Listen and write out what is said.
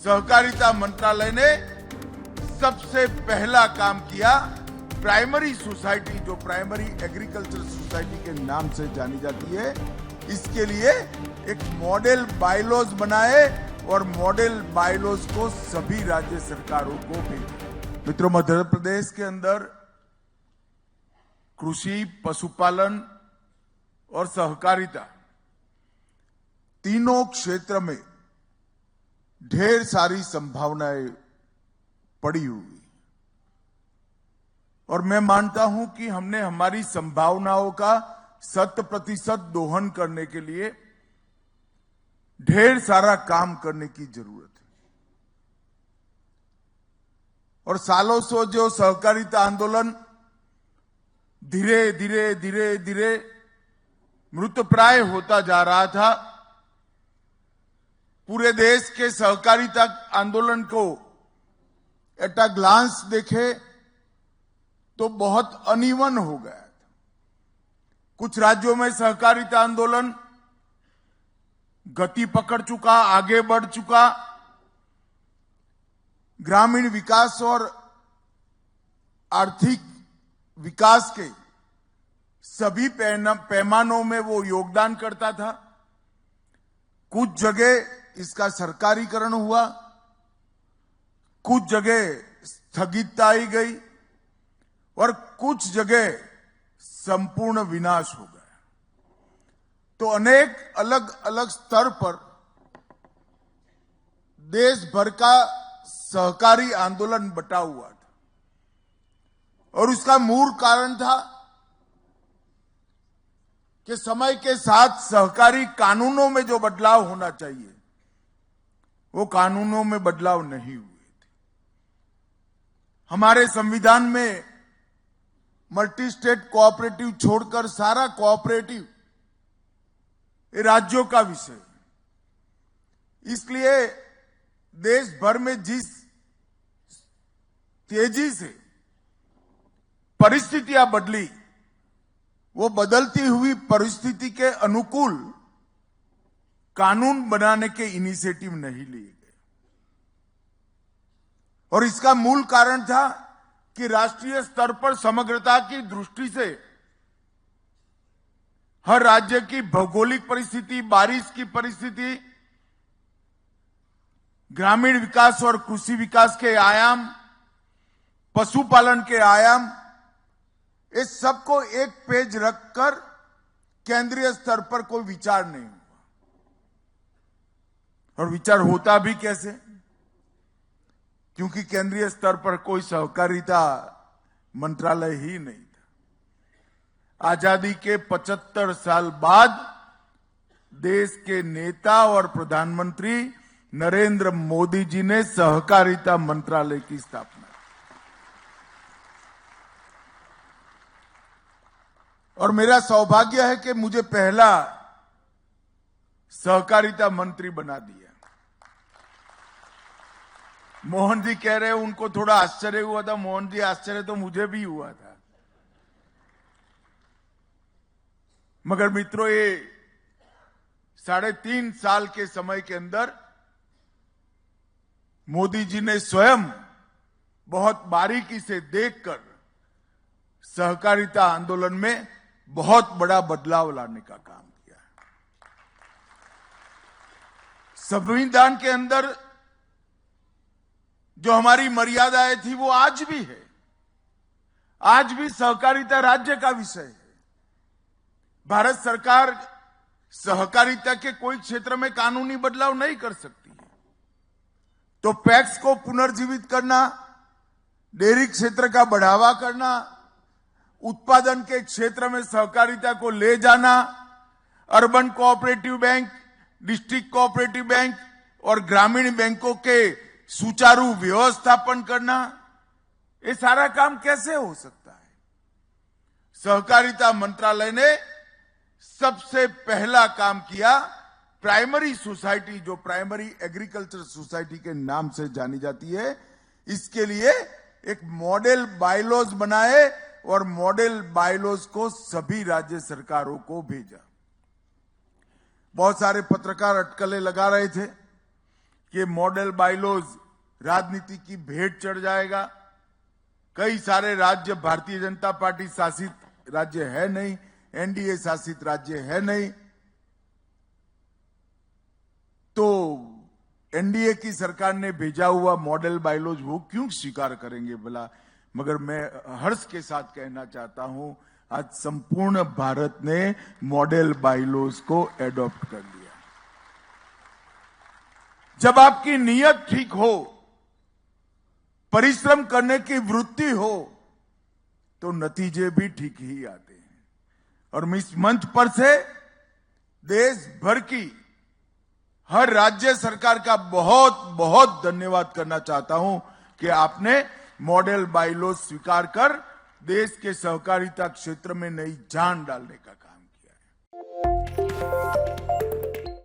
सहकारिता मंत्रालय ने सबसे पहला काम किया। प्राइमरी सोसाइटी, जो प्राइमरी एग्रीकल्चर सोसाइटी के नाम से जानी जाती है, इसके लिए एक मॉडल बायलॉज बनाए और मॉडल बायलॉज को सभी राज्य सरकारों को भेजे। मित्रों, मध्य प्रदेश के अंदर कृषि, पशुपालन और सहकारिता तीनों क्षेत्र में ढेर सारी संभावनाएं पड़ी हुई, और मैं मानता हूं कि हमने हमारी संभावनाओं का 100% दोहन करने के लिए ढेर सारा काम करने की जरूरत है। और सालों से जो सहकारिता आंदोलन धीरे धीरे मृतप्राय होता जा रहा था, पूरे देश के सहकारिता आंदोलन को एट अ ग्लांस देखे तो बहुत अनइवन हो गया था। कुछ राज्यों में सहकारिता आंदोलन गति पकड़ चुका, आगे बढ़ चुका। ग्रामीण विकास और आर्थिक विकास के सभी पैमानों में वो योगदान करता था। कुछ जगह इसका सरकारीकरण हुआ, कुछ जगह स्थगितता आई गई और कुछ जगह संपूर्ण विनाश हो गया। तो अनेक अलग अलग स्तर पर देश भर का सहकारी आंदोलन बटा हुआ था, और उसका मूल कारण था कि समय के साथ सहकारी कानूनों में जो बदलाव होना चाहिए, वो कानूनों में बदलाव नहीं हुए थे। हमारे संविधान में मल्टी स्टेट कोऑपरेटिव छोड़कर सारा कोऑपरेटिव राज्यों का विषय है। इसलिए देश भर में जिस तेजी से परिस्थितियां बदली, वो बदलती हुई परिस्थिति के अनुकूल कानून बनाने के इनिशिएटिव नहीं लिए गए। और इसका मूल कारण था कि राष्ट्रीय स्तर पर समग्रता की दृष्टि से हर राज्य की भौगोलिक परिस्थिति, बारिश की परिस्थिति, ग्रामीण विकास और कृषि विकास के आयाम, पशुपालन के आयाम, इस सबको एक पेज रखकर केंद्रीय स्तर पर कोई विचार नहीं हुआ। और विचार होता भी कैसे? क्योंकि केंद्रीय स्तर पर कोई सहकारिता मंत्रालय ही नहीं था। आजादी के 75 साल बाद देश के नेता और प्रधानमंत्री नरेंद्र मोदी जी ने सहकारिता मंत्रालय की स्थापना, और मेरा सौभाग्य है कि मुझे पहला सहकारिता मंत्री बना दिया। मोहन जी कह रहे हैं उनको थोड़ा आश्चर्य हुआ था। मोहन जी, आश्चर्य तो मुझे भी हुआ था, मगर मित्रों, ये 3.5 साल के समय के अंदर मोदी जी ने स्वयं बहुत बारीकी से देखकर सहकारिता आंदोलन में बहुत बड़ा बदलाव लाने का काम किया। संविधान के अंदर जो हमारी मर्यादाएं थी, वो आज भी है। आज भी सहकारिता राज्य का विषय है। भारत सरकार सहकारिता के कोई क्षेत्र में कानूनी बदलाव नहीं कर सकती है। तो पैक्स को पुनर्जीवित करना, डेयरी क्षेत्र का बढ़ावा करना, उत्पादन के क्षेत्र में सहकारिता को ले जाना, urban cooperative bank, district cooperative bank और ग्रामीण बैंकों के सुचारू व्यवस्थापन करना, ये सारा काम कैसे हो सकता है? सहकारिता मंत्रालय ने सबसे पहला काम किया। प्राइमरी सोसाइटी, जो प्राइमरी एग्रीकल्चर सोसाइटी के नाम से जानी जाती है, इसके लिए एक मॉडल बायलॉज बनाए और मॉडल बायलॉज को सभी राज्य सरकारों को भेजा। बहुत सारे पत्रकार अटकलें लगा रहे थे कि मॉडल बायलॉज राजनीति की भेंट चढ़ जाएगा। कई सारे राज्य भारतीय जनता पार्टी शासित राज्य है नहीं, एनडीए शासित राज्य है नहीं, तो एनडीए की सरकार ने भेजा हुआ मॉडल बायलॉज वो क्यों स्वीकार करेंगे भला। मगर मैं हर्ष के साथ कहना चाहता हूं, आज संपूर्ण भारत ने मॉडल बायलॉज को एडॉप्ट कर लिया। जब आपकी नीयत ठीक हो, परिश्रम करने की वृत्ति हो, तो नतीजे भी ठीक ही आते हैं। और इस मंच पर से देश भर की हर राज्य सरकार का बहुत बहुत धन्यवाद करना चाहता हूं कि आपने मॉडल बायलॉज स्वीकार कर देश के सहकारिता क्षेत्र में नई जान डालने का काम किया है।